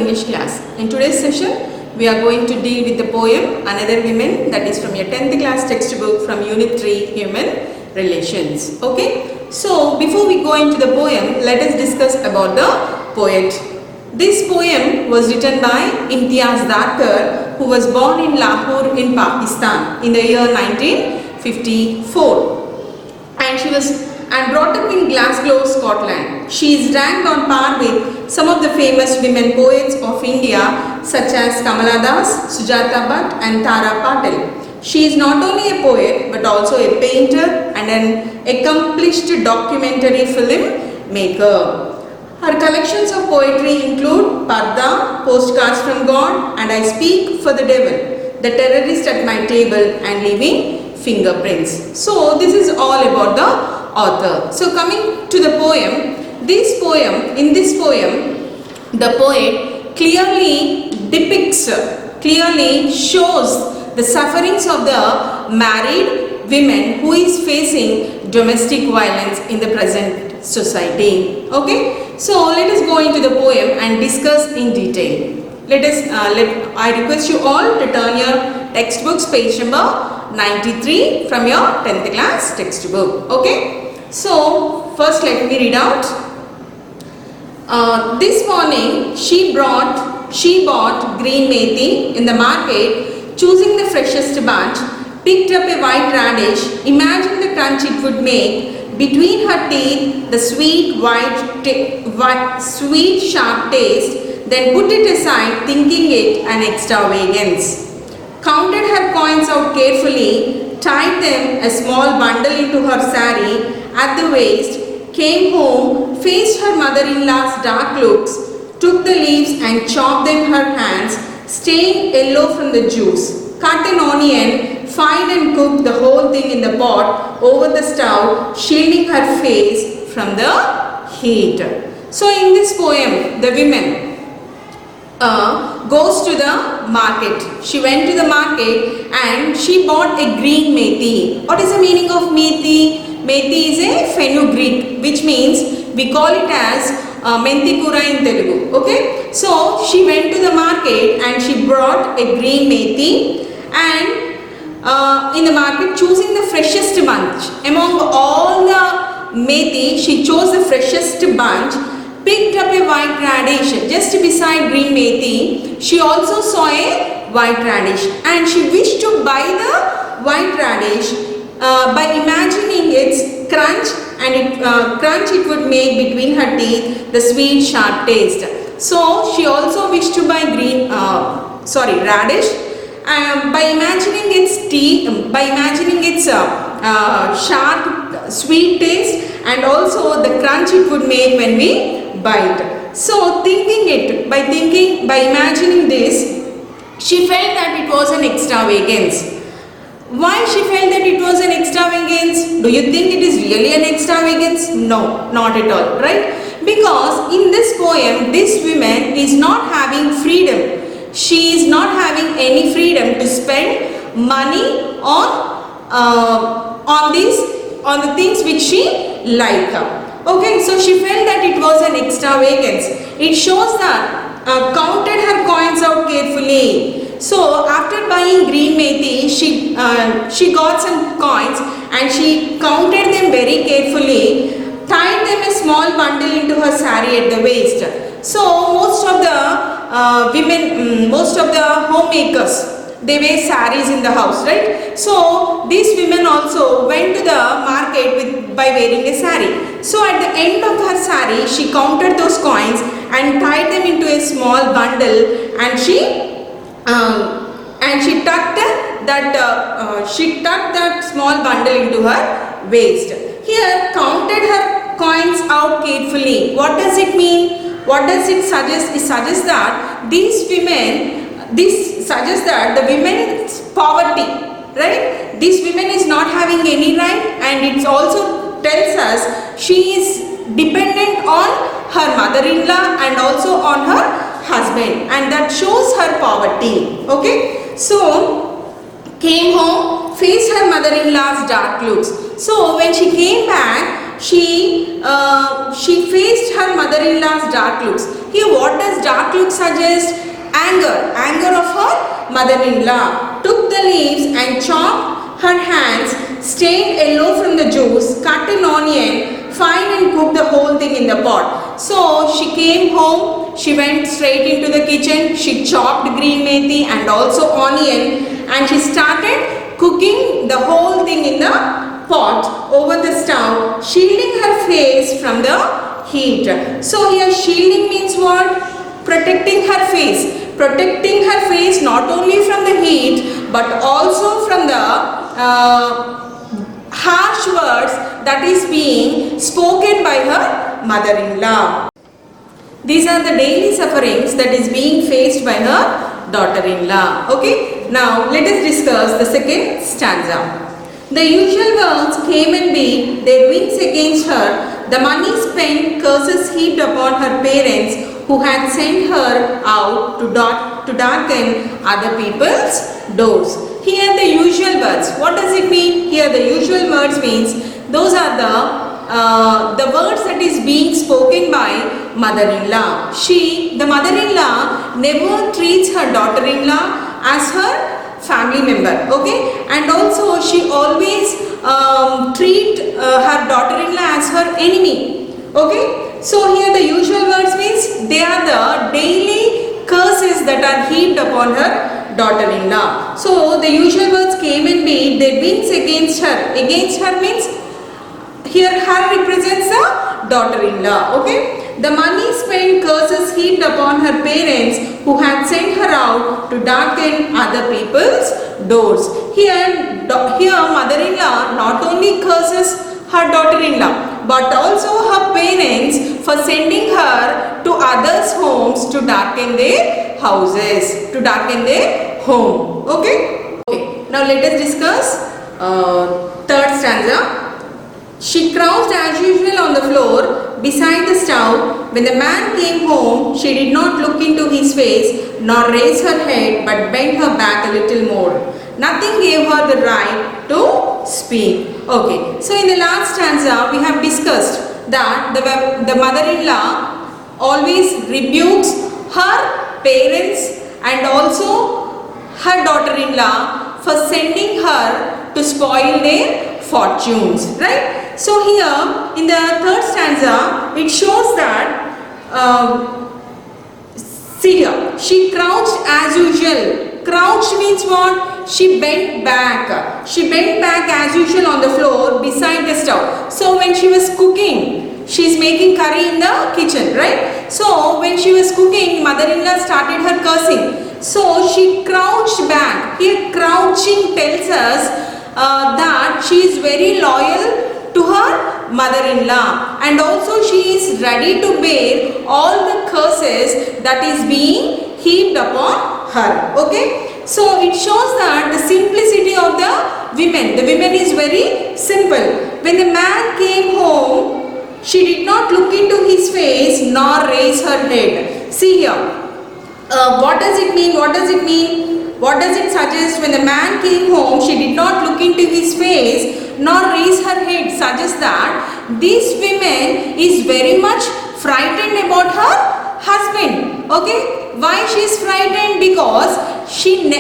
English class. In today's session, we are going to deal with the poem Another Women, that is from your 10th class textbook from Unit 3 Human Relations. Okay, so before we go into the poem, let us discuss about the poet. This poem was written by Imtiaz Darkar, who was born in Lahore in Pakistan in the year 1954, and she was brought up in Glasgow, Scotland. She is ranked on par with some of the famous women poets of India such as Kamala Das, Sujata Bhatt and Tara Patil. She is not only a poet but also a painter and an accomplished documentary film maker. Her collections of poetry include Parda, Postcards from God, and I Speak for the Devil, The Terrorist at My Table, and Leaving Fingerprints. So this is all about the author. So coming to the poem, in this poem, the poet clearly depicts, clearly shows the sufferings of the married women who is facing domestic violence in the present society. Okay, so let us go into the poem and discuss in detail. I request you all to turn your textbooks, page number 93 from your 10th class textbook. Okay, so first let me read out. This morning she bought green methi in the market, choosing the freshest bunch, picked up a white radish, imagined the crunch it would make between her teeth, the sweet sharp taste, then put it aside, thinking it an extravagance. Counted her coins out carefully, tied them a small bundle into her saree at the waist, came home, faced her mother-in-law's dark looks, took the leaves and chopped them in her hands, stained yellow from the juice, cut an onion, fried and cooked the whole thing in the pot over the stove, shielding her face from the heat. So in this poem, the women goes to the market. She went to the market and she bought a green methi. What is the meaning of methi? Methi is a fenugreek, which means we call it as mentikura in Telugu. Okay, so she went to the market and she brought a green methi, and in the market, choosing the freshest bunch among all the methi, she chose the freshest bunch, picked up a white radish just beside green methi. She also saw a white radish and she wished to buy the white radish by imagining its crunch it would make between her teeth, the sweet sharp taste. So she also wished to buy radish by imagining its sharp sweet taste and also the crunch it would make when we bite. So by imagining this, she felt that it was an extravagance. Why she felt that it was an extravagance? Do you think it is really an extravagance? No, not at all, right? Because in this poem, this woman is not having freedom. She is not having any freedom to spend money on the things which she like. Okay, so she felt that it was an extravagance. It shows that counted her coins out carefully. So after buying green methi, she got some coins and she counted them very carefully, tied them a small bundle into her saree at the waist. So most of the homemakers, they wear saris in the house, right? So these women also went to the market by wearing a sari. So at the end of her sari, she counted those coins and tied them into a small bundle, and she tucked that small bundle into her waist. Here, counted her coins out carefully. What does it mean? What does it suggest? It suggests that the women's poverty, right? This woman is not having any right, and it also tells us she is dependent on her mother-in-law and also on her husband, and that shows her poverty. Okay, so came home, faced her mother-in-law's dark looks. So when she came back, she faced her mother-in-law's dark looks. Here, what does dark look suggest? Anger of her mother-in-law. Took the leaves and chopped her hands, stained yellow from the juice, cut an onion, fine and cooked the whole thing in the pot. So she came home, she went straight into the kitchen, she chopped green methi and also onion, and she started cooking the whole thing in the pot over the stove, shielding her face from the heat. So here shielding means what? Protecting her face. Protecting her face not only from the heat but also from the harsh words that is being spoken by her mother-in-law. These are the daily sufferings that is being faced by her daughter-in-law. Okay, now let us discuss the second stanza. The usual words came and beat their wings against her. The money spent, curses heaped upon her parents who had sent her out to darken other people's doors. Here the usual words. What does it mean? Here the usual words means those are the words that is being spoken by mother-in-law. The mother-in-law never treats her daughter-in-law as her family member, okay, and also she always treat her daughter-in-law as her enemy, okay. So here the usual words means they are the daily curses that are heaped upon her daughter-in-law. So the usual words came and beat their wings against her. Against her means here her represents the daughter-in-law, okay. The money spent, curses heaped upon her parents who had sent her out to darken other people's doors. Here mother-in-law not only curses her daughter-in-law but also her parents for sending her to others' homes to darken their houses, to darken their home. Okay? Okay. Now let us discuss third stanza. She crouched as usual on the floor beside the stove. When the man came home, she did not look into his face nor raise her head but bent her back a little more. Nothing gave her the right to speak. Okay, so in the last stanza we have discussed that the mother-in-law always rebukes her parents and also her daughter-in-law for sending her to spoil their fortunes, right? So here in the third stanza it shows that see here, she crouched as usual. Crouched means what? She bent back. She bent back as usual on the floor beside the stove. So when she was cooking, she's making curry in the kitchen, right? So when she was cooking, mother-in-law started her cursing. So she crouched back. Here crouching tells us that she is very loyal to her mother-in-law and also she is ready to bear all the curses that is being heaped upon her. Okay, so it shows that the simplicity of the women. The women is very simple. When the man came home, she did not look into his face nor raise her head. See here, what does it mean? What does it mean? What does it suggest? When the man came home, she did not look into his face nor raise her head. Suggests that this woman is very much frightened about her husband. Okay, why she is frightened? Because he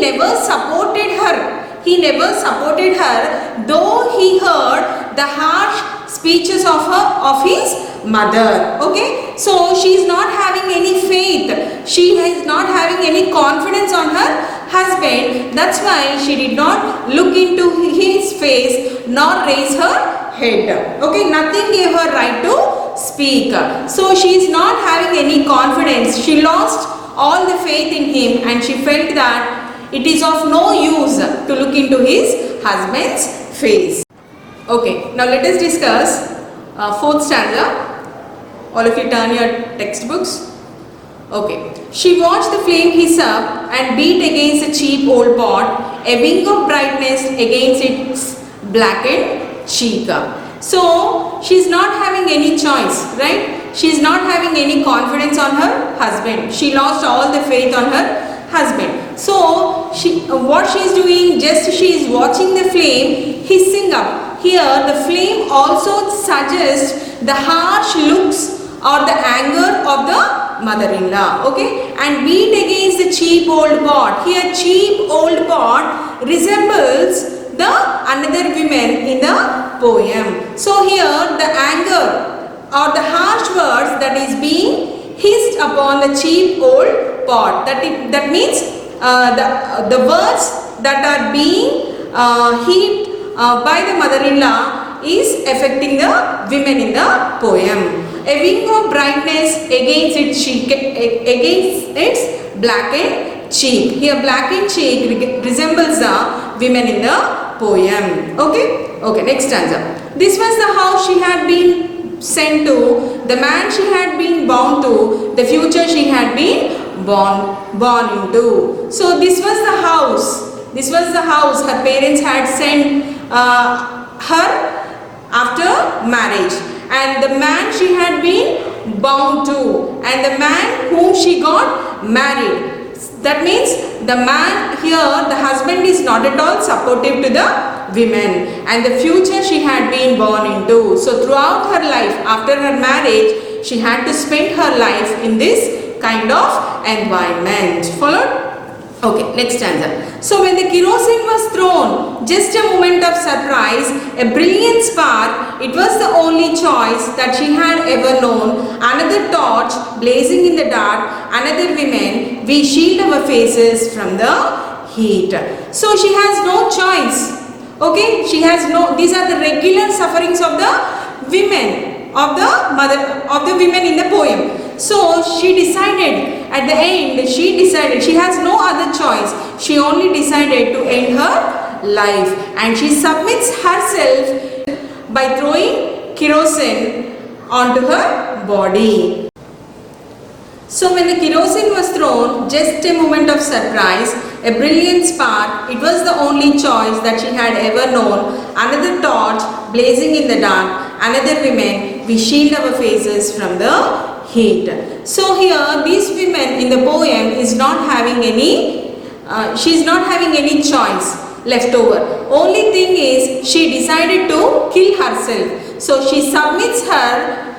never supported her. He never supported her, though he heard the harsh speeches of his mother. Okay, so she is not having any faith. She is not having any confidence on her husband. That's why she did not look into his face nor raise her head. Okay, nothing gave her right to speak. So she is not having any confidence. She lost all the faith in him and she felt that it is of no use to look into his husband's face. Okay, now let us discuss fourth stanza. All of you turn your textbooks. Okay. She watched the flame hiss up and beat against a cheap old pot, a wing of brightness against its blackened cheek. So she is not having any choice, right? She is not having any confidence on her husband. She lost all the faith on her husband. So what she is doing, just she is watching the flame hissing up. here the flame also suggests the harsh looks or the anger of the mother-in-law. Okay, and beat against the cheap old pot. Here cheap old pot resembles the another women in the poem. So here the anger or the harsh words that is being hissed upon the cheap old pot. That means the words that are being heaped by the mother-in-law is affecting the women in the poem. A wing of brightness against its blackened cheek. Here blackened cheek resembles the women in the poem. Okay, next stanza. This was the house she had been sent to, the man she had been bound to, the future she had been born into. So this was the house. This was the house her parents had sent her after marriage, and the man she had been bound to, and the man whom she got married. That means the man here, the husband is not at all supportive to the women, and the future she had been born into. So throughout her life, after her marriage, she had to spend her life in this kind of environment. Followed? Okay, next stanza. So when the kerosene was thrown, just a moment of surprise, a brilliant spark, it was the only choice that she had ever known. Another torch blazing in the dark, another women, we shield our faces from the heat. So she has no choice. Okay, she has no, these are the regular sufferings of the women, of the women in the poem. So she decided, at the end, she has no other choice. She only decided to end her life, and she submits herself by throwing kerosene onto her body. So when the kerosene was thrown, just a moment of surprise, a brilliant spark, it was the only choice that she had ever known. Another torch blazing in the dark, another women, we shield our faces from the heat. So here these women in the poem is not having any, she is not having any choice left over. Only thing is she decided to kill herself. So she submits her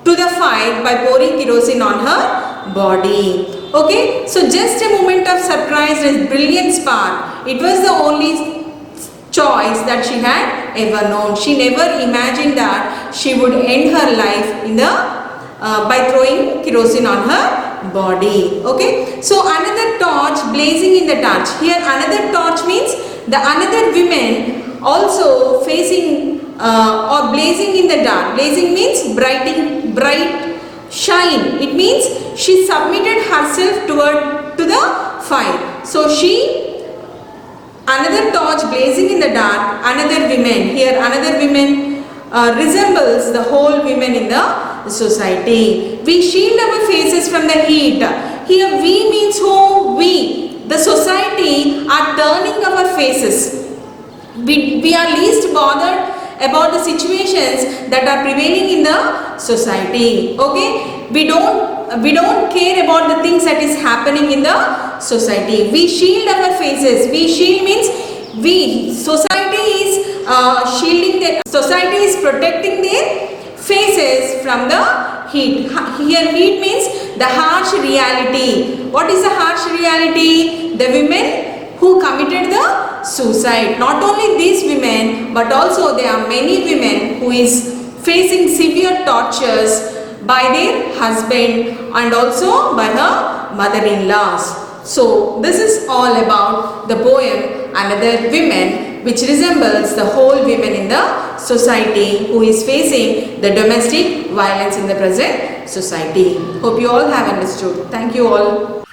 to the fire by pouring kerosene on her body. Okay, so just a moment of surprise and brilliant spark. It was the only choice that she had ever known. She never imagined that she would end her life in the by throwing kerosene on her body. Okay, so another torch blazing in the dark. Here another torch means the another women also facing or blazing in the dark. Blazing means bright shine. It means she submitted herself to the fire. So she, another torch blazing in the dark, another women. Here another women resembles the whole women in the society. We shield our faces from the heat. Here we means who? We, the society, are turning our faces. We are least bothered about the situations that are prevailing in the society. Okay, we don't care about the things that is happening in the society. We shield our faces. We shield means we, society is shielding their, society is protecting their faces from the heat. Here heat means the harsh reality. What is the harsh reality? The women who committed the suicide. Not only these women, but also there are many women who is facing severe tortures by their husband and also by her mother-in-laws. So this is all about the poem Another Women, which resembles the whole women in the society who is facing the domestic violence in the present society. Hope you all have understood. Thank you all.